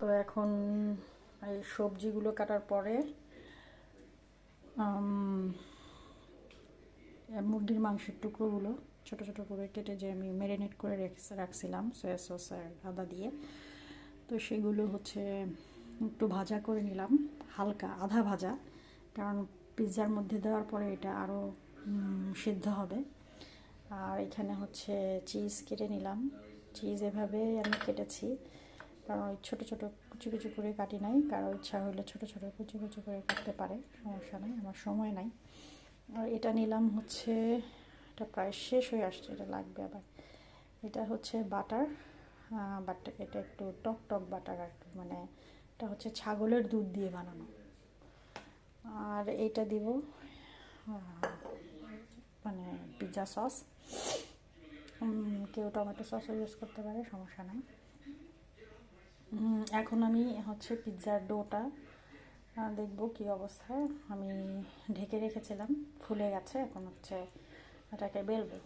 তো এখন এই সবজিগুলো কাটার পরে মুরগির মাংসের টুকরোগুলো ছোট ছোট করে কেটে যে আমি ম্যারিনেট করে রাখছিলাম সয়া সস আর আদা দিয়ে, তো সেগুলো হচ্ছে একটু ভাজা করে নিলাম, হালকা আধা ভাজা, কারণ পিৎজার মধ্যে দেওয়ার পরে এটা আরও সিদ্ধ হবে। আর এখানে হচ্ছে চিজ কেটে নিলাম। চিজ এভাবে আমি কেটেছি, কারণ ওই ছোটো ছোটো কুচি কুচি করে কাটি নাই, কারো ইচ্ছা হলে ছোটো ছোটো কুচি কুচি করে কাটতে পারে, সমস্যা নেই, আমার সময় নাই। আর এটা নিলাম হচ্ছে, এটা প্রায় শেষ হয়ে আসছে, এটা লাগবে আবার। এটা হচ্ছে বাটার, বাট এটা একটু টক টক বাটার আর কি, মানে এটা হচ্ছে ছাগলের দুধ দিয়ে বানানো। আর এইটা দিব মানে পিৎজা সস, কেউ টমেটো সসও ইউজ করতে পারে, সমস্যা নাই। এখন আমি হচ্ছে পিৎজার ডোটা দেখব কি অবস্থায়। আমি ঢেকে রেখেছিলাম, ফুলে গেছে, এখন হচ্ছে এটাকে বেলবো।